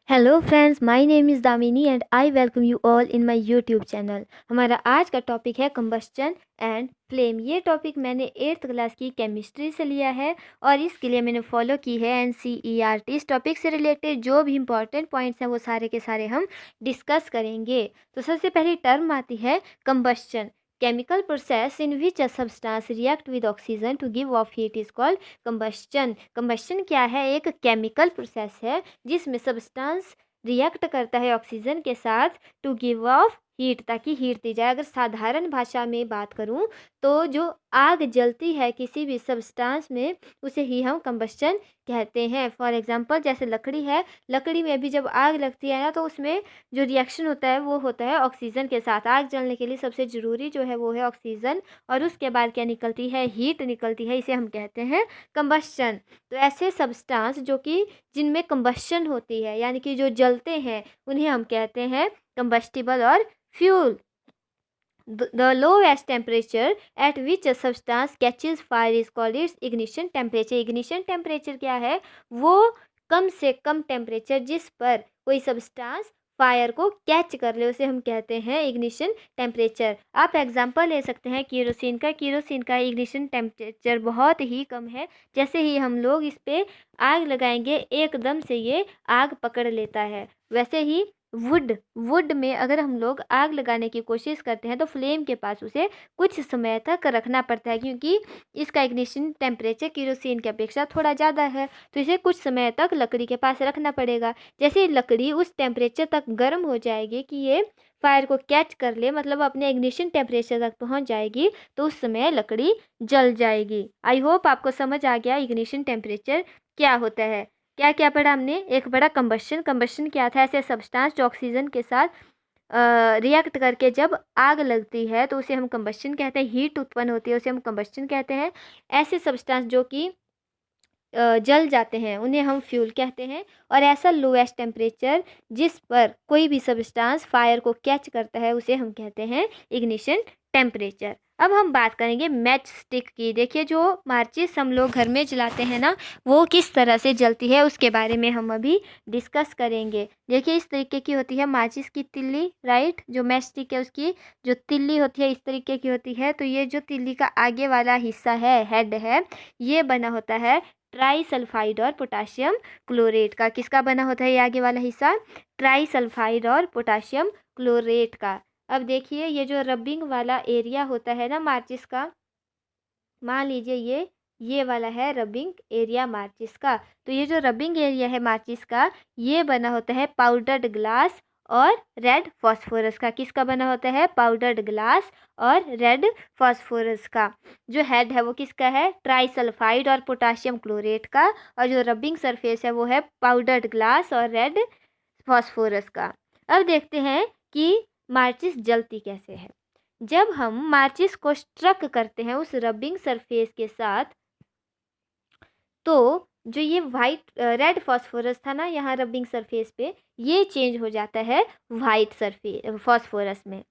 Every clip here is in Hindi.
Hello friends, my name is Damini and I welcome you all in my YouTube channel. हमारा आज का टॉपिक है कंबस्चन एंड फ्लेम। ये टॉपिक मैंने एट्थ क्लास की केमिस्ट्री से लिया है और इसके लिए मैंने फॉलो की है NCERT। इस टॉपिक से रिलेटेड जो भी इंपॉर्टेंट पॉइंट्स हैं वो सारे के सारे हम डिस्कस करेंगे। तो सबसे पहली टर्म आती है combustion. Chemical process in which a substance react with oxygen to give off heat is called combustion. Combustion क्या है? एक केमिकल प्रोसेस है जिसमें सब्सटेंस रिएक्ट करता है ऑक्सीजन के साथ टू गिव ऑफ हीट, ताकि हीट दी जाए। अगर साधारण भाषा में बात करूं तो जो आग जलती है किसी भी सब्सटेंस में उसे ही हम कंबस्चन कहते हैं। फॉर एग्जांपल जैसे लकड़ी है, लकड़ी में भी जब आग लगती है ना तो उसमें जो रिएक्शन होता है वो होता है ऑक्सीजन के साथ। आग जलने के लिए सबसे ज़रूरी जो है वो है ऑक्सीजन, और उसके बाद क्या निकलती है? हीट निकलती है। इसे हम कहते हैं कंबस्चन। तो ऐसे सब्सटेंस जो कि जिनमें कंबस्शन होती है यानी कि जो जलते हैं उन्हें हम कहते हैं कंबस्टिबल और fuel. The lowest temperature at which a substance catches fire is called its ignition temperature. ignition temperature क्या है? वो कम से कम टेम्परेचर जिस पर कोई सब्सटेंस फायर को कैच कर ले उसे हम कहते हैं इग्निशन टेम्परेचर। आप एग्जांपल ले सकते हैं केरोसिन का। केरोसिन का इग्निशन टेम्परेचर बहुत ही कम है। जैसे ही हम लोग इस पे आग लगाएंगे एकदम से ये आग पकड़ लेता है। वैसे ही वुड में अगर हम लोग आग लगाने की कोशिश करते हैं तो फ्लेम के पास उसे कुछ समय तक रखना पड़ता है, क्योंकि इसका इग्निशन टेम्परेचर केरोसिन की अपेक्षा थोड़ा ज़्यादा है। तो इसे कुछ समय तक लकड़ी के पास रखना पड़ेगा। जैसे लकड़ी उस टेम्परेचर तक गर्म हो जाएगी कि ये फायर को कैच कर ले, मतलब अपने इग्निशन टेम्परेचर तक पहुंच जाएगी, तो उस समय लकड़ी जल जाएगी। आई होप आपको समझ आ गया इग्निशन टेम्परेचर क्या होता है। क्या क्या पढ़ा हमने? एक बड़ा कंबस्शन। कंबस्शन क्या था? ऐसे सब्सटेंस जो ऑक्सीजन के साथ रिएक्ट करके जब आग लगती है तो उसे हम कंबस्शन कहते हैं। हीट उत्पन्न होती है उसे हम कंबस्शन कहते हैं। ऐसे सब्सटेंस जो कि जल जाते हैं उन्हें हम फ्यूल कहते हैं। और ऐसा लोएस्ट टेम्परेचर जिस पर कोई भी सब्सटेंस फायर को कैच करता है उसे हम कहते हैं इग्निशन टेम्परेचर। अब हम बात करेंगे मैच स्टिक की। देखिए जो माचिस हम लोग घर में जलाते हैं ना वो किस तरह से जलती है उसके बारे में हम अभी डिस्कस करेंगे। देखिए इस तरीके की होती है माचिस की तिल्ली, राइट। जो मैच स्टिक है उसकी जो तिल्ली होती है इस तरीके की होती है। तो ये जो तिल्ली का आगे वाला हिस्सा है, हेड है, ये बना होता है ट्राई सल्फाइड और पोटाशियम क्लोरेट का। किसका बना होता है ये आगे वाला हिस्सा? ट्राई सल्फाइड और पोटाशियम क्लोरेट का। अब देखिए ये जो रबिंग वाला एरिया होता है ना माचिस का, मान लीजिए ये वाला है रबिंग एरिया माचिस का। तो ये जो रबिंग एरिया है माचिस का ये बना होता है पाउडर्ड ग्लास और रेड फॉस्फोरस का। किसका बना होता है? पाउडर्ड ग्लास और रेड फॉस्फोरस का। जो हेड है वो किसका है? ट्राईसल्फाइड और पोटाशियम क्लोरेट का। और जो रबिंग सरफेस है वो है पाउडर्ड ग्लास और रेड फॉस्फोरस का। अब देखते हैं कि माचिस जलती कैसे है। जब हम माचिस को स्ट्रक करते हैं उस रबिंग सरफेस के साथ तो जो ये वाइट रेड फॉस्फोरस था ना यहाँ रबिंग सरफेस पे, ये चेंज हो जाता है वाइट सरफेस फॉस्फोरस में।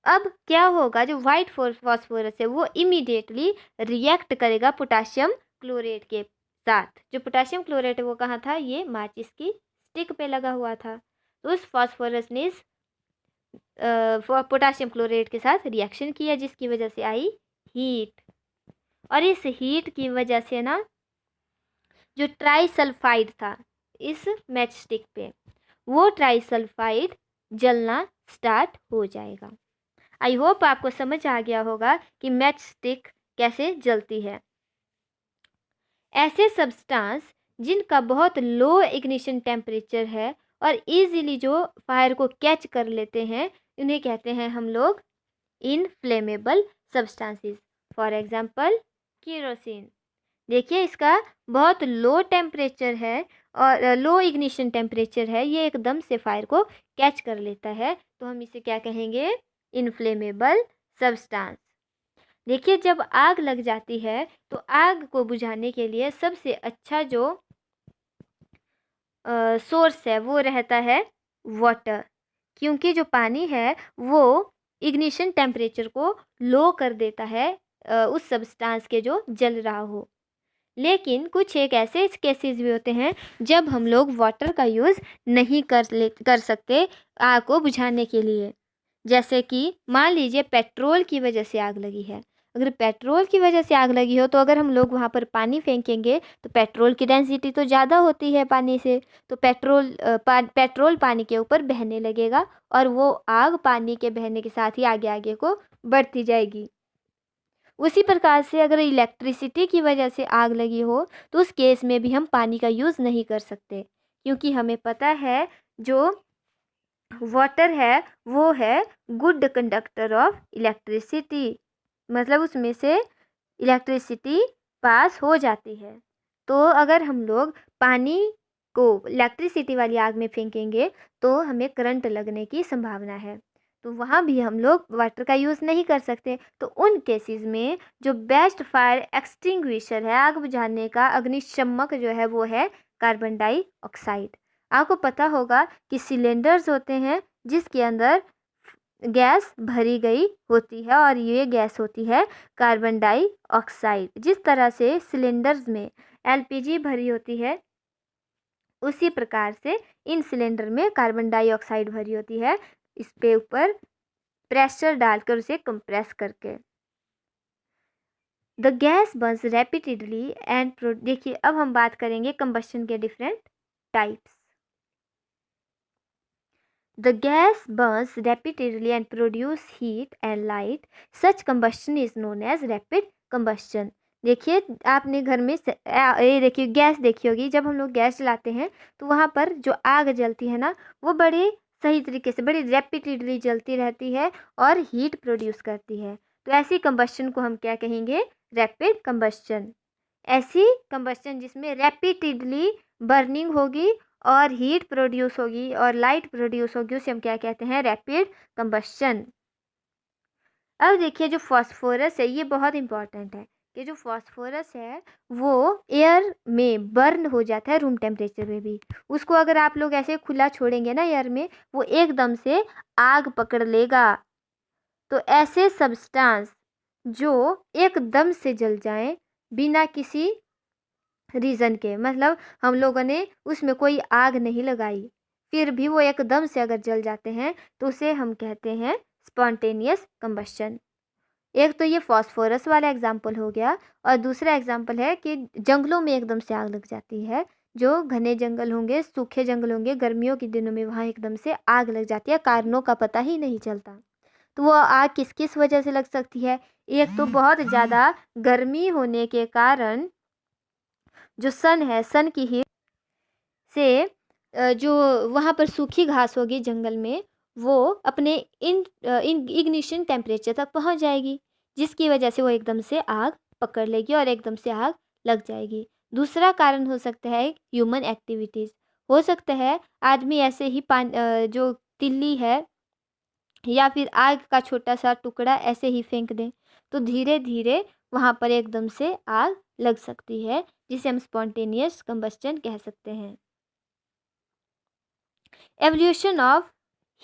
अब क्या होगा? जो वाइट फॉस्फोरस है वो इमीडिएटली रिएक्ट करेगा पोटाशियम क्लोरेट के साथ। जो पोटाशियम क्लोरेट है वो कहाँ था? ये माचिस की स्टिक पे लगा हुआ था। तो उस फॉस्फोरस ने इस पोटाशियम क्लोरेट के साथ रिएक्शन किया जिसकी वजह से आई हीट। और इस हीट की वजह से ना जो ट्राईसल्फाइड था इस मैच स्टिक पे, वो ट्राईसल्फाइड जलना स्टार्ट हो जाएगा। आई होप आपको समझ आ गया होगा कि मैच स्टिक कैसे जलती है। ऐसे सब्सटेंस जिनका बहुत लो इग्निशन टेम्परेचर है और इजीली जो फायर को कैच कर लेते हैं उन्हें कहते हैं हम लोग inflammable substances. For example kerosene. देखिए इसका बहुत लो टेम्परेचर है और लो इग्निशन टेम्परेचर है, ये एकदम से फायर को कैच कर लेता है, तो हम इसे क्या कहेंगे? Inflammable substance. देखिए जब आग लग जाती है तो आग को बुझाने के लिए सबसे अच्छा जो सोर्स है वो रहता है वाटर, क्योंकि जो पानी है वो इग्निशन टेम्परेचर को लो कर देता है उस सब्सटेंस के जो जल रहा हो। लेकिन कुछ एक ऐसे केसेस भी होते हैं जब हम लोग वाटर का यूज़ नहीं कर सकते आग को बुझाने के लिए। जैसे कि मान लीजिए पेट्रोल की वजह से आग लगी है। अगर पेट्रोल की वजह से आग लगी हो तो अगर हम लोग वहाँ पर पानी फेंकेंगे तो पेट्रोल की डेंसिटी तो ज़्यादा होती है पानी से, तो पेट्रोल पानी के ऊपर बहने लगेगा और वो आग पानी के बहने के साथ ही आगे आगे को बढ़ती जाएगी। उसी प्रकार से अगर इलेक्ट्रिसिटी की वजह से आग लगी हो तो उस केस में भी हम पानी का यूज़ नहीं कर सकते, क्योंकि हमें पता है जो वाटर है वो है गुड कंडक्टर ऑफ इलेक्ट्रिसिटी, मतलब उसमें से इलेक्ट्रिसिटी पास हो जाती है। तो अगर हम लोग पानी को इलेक्ट्रिसिटी वाली आग में फेंकेंगे तो हमें करंट लगने की संभावना है, तो वहाँ भी हम लोग वाटर का यूज़ नहीं कर सकते। तो उन केसेस में जो बेस्ट फायर एक्सटिंग्विशर है, आग बुझाने का अग्निशमक जो है वो है कार्बन डाइऑक्साइड। आपको पता होगा कि सिलेंडर्स होते हैं जिसके अंदर गैस भरी गई होती है और ये गैस होती है कार्बन डाइऑक्साइड। जिस तरह से सिलेंडर्स में एलपीजी भरी होती है उसी प्रकार से इन सिलेंडर में कार्बन डाइऑक्साइड भरी होती है, इस पे ऊपर प्रेशर डालकर उसे कंप्रेस करके। The gas Burns rapidly and देखिए अब हम बात करेंगे कंबस्शन के different types. The gas burns rapidly and produce heat and light. Such combustion is known as rapid combustion. देखिए आपने घर में ये देखिए गैस देखी होगी, जब हम लोग गैस जलाते हैं तो वहाँ पर जो आग जलती है ना वो बड़े सही तरीके से बड़ी रैपिडली जलती रहती है और हीट प्रोड्यूस करती है। तो ऐसी कंबस्शन को हम क्या कहेंगे? Rapid combustion. ऐसी कंबस्शन जिसमें रैपिडली बर्निंग होगी और हीट प्रोड्यूस होगी और लाइट प्रोड्यूस होगी उसे हम क्या कहते हैं? Rapid combustion. अब देखिए जो फॉस्फोरस है ये बहुत इंपॉर्टेंट है कि जो फॉस्फोरस है वो एयर में बर्न हो जाता है रूम टेम्परेचर में भी। उसको अगर आप लोग ऐसे खुला छोड़ेंगे ना एयर में, वो एकदम से आग पकड़ लेगा। तो ऐसे सब्सटेंस जो एकदम से जल जाएं बिना किसी रीज़न के, मतलब हम लोगों ने उसमें कोई आग नहीं लगाई, फिर भी वो एकदम से अगर जल जाते हैं तो उसे हम कहते हैं स्पॉन्टेनियस कंबस्शन। एक तो ये फॉस्फोरस वाला एग्जाम्पल हो गया और दूसरा एग्जाम्पल है कि जंगलों में एकदम से आग लग जाती है। जो घने जंगल होंगे, सूखे जंगल होंगे, गर्मियों के दिनों में वहाँ एकदम से आग लग जाती है, कारणों का पता ही नहीं चलता। तो वो आग किस किस वजह से लग सकती है? एक तो बहुत ज़्यादा गर्मी होने के कारण जो सन है, सन की हीट से जो वहाँ पर सूखी घास होगी जंगल में वो अपने इग्निशन टेम्परेचर तक पहुँच जाएगी, जिसकी वजह से वो एकदम से आग पकड़ लेगी और एकदम से आग लग जाएगी। दूसरा कारण हो सकता है ह्यूमन एक्टिविटीज़। हो सकता है आदमी ऐसे ही जो तिल्ली है या फिर आग का छोटा सा टुकड़ा ऐसे ही फेंक दें तो धीरे धीरे वहाँ पर एकदम से आग लग सकती है, जिसे हम स्पॉन्टेनियस कंबस्टन कह सकते हैं। Evolution of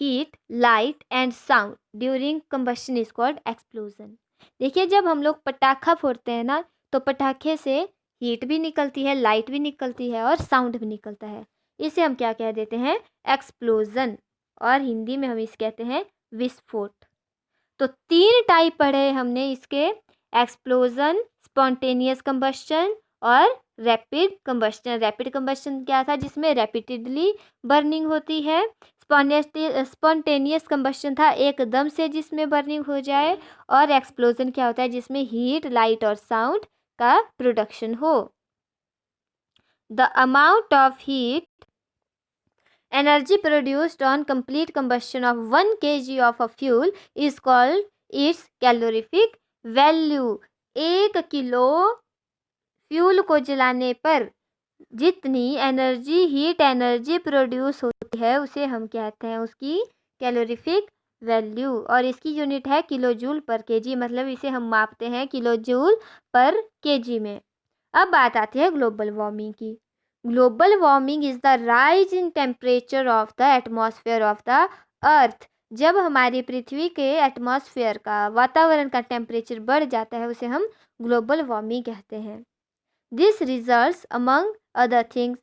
heat, light and sound during combustion is called explosion. देखिए जब हम लोग पटाखा फोड़ते हैं ना तो पटाखे से हीट भी निकलती है, लाइट भी निकलती है और साउंड भी निकलता है। इसे हम क्या कह देते हैं? एक्सप्लोजन, और हिंदी में हम इसे कहते हैं विस्फोट। तो 3 टाइप पढ़े हमने इसके, एक्सप्लोजन, स्पॉन्टेनियस कंबस्शन और रैपिड कंबस्शन। रैपिड कंबस्शन क्या था? जिसमें रैपिडली बर्निंग होती है। स्पॉन्टेनियस कंबस्शन था एकदम से जिसमें बर्निंग हो जाए, और एक्सप्लोजन क्या होता है? जिसमें हीट, लाइट और साउंड का प्रोडक्शन हो। The amount of heat energy produced on complete combustion of 1 kg of a fuel is called its calorific value। 1 kilo fuel को जलाने पर जितनी एनर्जी, हीट एनर्जी प्रोड्यूस होती है उसे हम कहते हैं उसकी कैलोरीफिक वैल्यू, और इसकी यूनिट है किलो जूल पर केजी, मतलब इसे हम मापते हैं किलो जूल पर केजी में। अब बात आती है ग्लोबल वार्मिंग की। Global warming is the rise in temperature of the atmosphere of the earth. जब हमारी पृथ्वी के एटमॉस्फेयर का, वातावरण का टेम्परेचर बढ़ जाता है उसे हम ग्लोबल वार्मिंग कहते हैं। This results, among other things,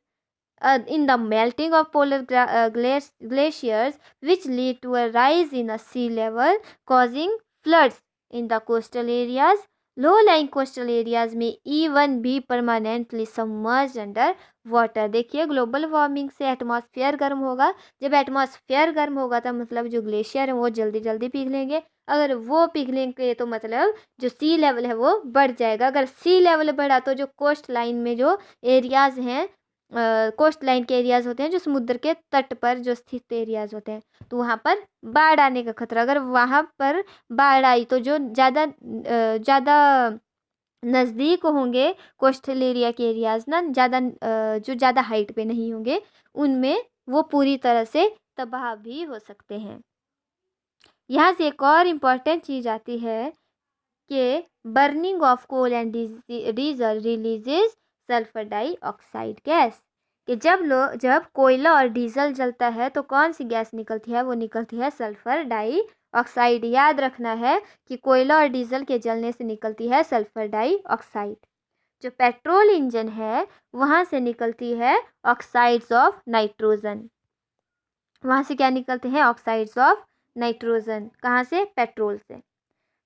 in the melting of polar glaciers, which lead to a rise in the sea level, causing floods in the coastal areas. Low-lying coastal areas may even be permanently submerged under water. देखिए, ग्लोबल वार्मिंग से एटमॉस्फेयर गर्म होगा। जब एटमॉस्फेयर गर्म होगा तो मतलब जो ग्लेशियर है वो जल्दी जल्दी पिघलेंगे। अगर वो पिघलेंगे तो मतलब जो सी लेवल है वो बढ़ जाएगा। अगर सी लेवल बढ़ा तो जो कोस्ट लाइन में जो एरियाज़ हैं, कोस्ट लाइन के एरियाज़ होते हैं जो समुद्र के तट पर जो स्थित एरियाज़ होते हैं, तो वहाँ पर बाढ़ आने का खतरा। अगर वहाँ पर बाढ़ आई तो जो ज़्यादा नज़दीक होंगे कोस्टल एरिया के एरियाज़ ना, जो ज़्यादा हाइट पे नहीं होंगे, उनमें वो पूरी तरह से तबाह भी हो सकते हैं। यहाँ से एक और इम्पॉर्टेंट चीज़ आती है कि burning of coal and diesel releases sulphur dioxide gas. कि जब कोयला और डीजल जलता है तो कौन सी गैस निकलती है? वो निकलती है सल्फर डाइऑक्साइड। याद रखना है कि कोयला और डीजल के जलने से निकलती है सल्फर डाइऑक्साइड। जो पेट्रोल इंजन है वहाँ से निकलती है ऑक्साइड्स ऑफ नाइट्रोजन। वहाँ से क्या निकलते हैं? Oxides of nitrogen. कहाँ से? पेट्रोल से।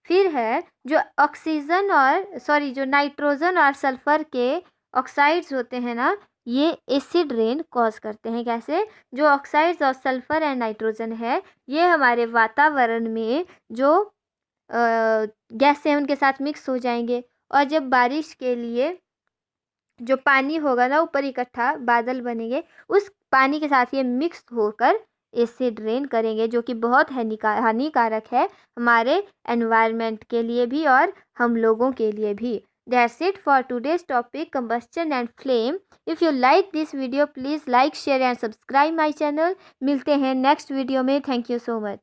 फिर है जो जो नाइट्रोजन और सल्फर के ऑक्साइड्स होते हैं ना, ये एसिड रेन कॉज करते हैं। कैसे? जो oxides of sulphur and nitrogen है, ये हमारे वातावरण में जो गैस है उनके साथ मिक्स हो जाएंगे, और जब बारिश के लिए जो पानी होगा ना ऊपर इकट्ठा बादल बनेंगे, उस पानी के साथ ये मिक्स होकर एसिड रेन करेंगे, जो कि बहुत हानिकारक है हमारे एनवायरनमेंट के लिए भी और हम लोगों के लिए भी। That's it for today's topic combustion and flame. If you like this video please like share and subscribe my channel. मिलते हैं नेक्स्ट वीडियो में। Thank you so much.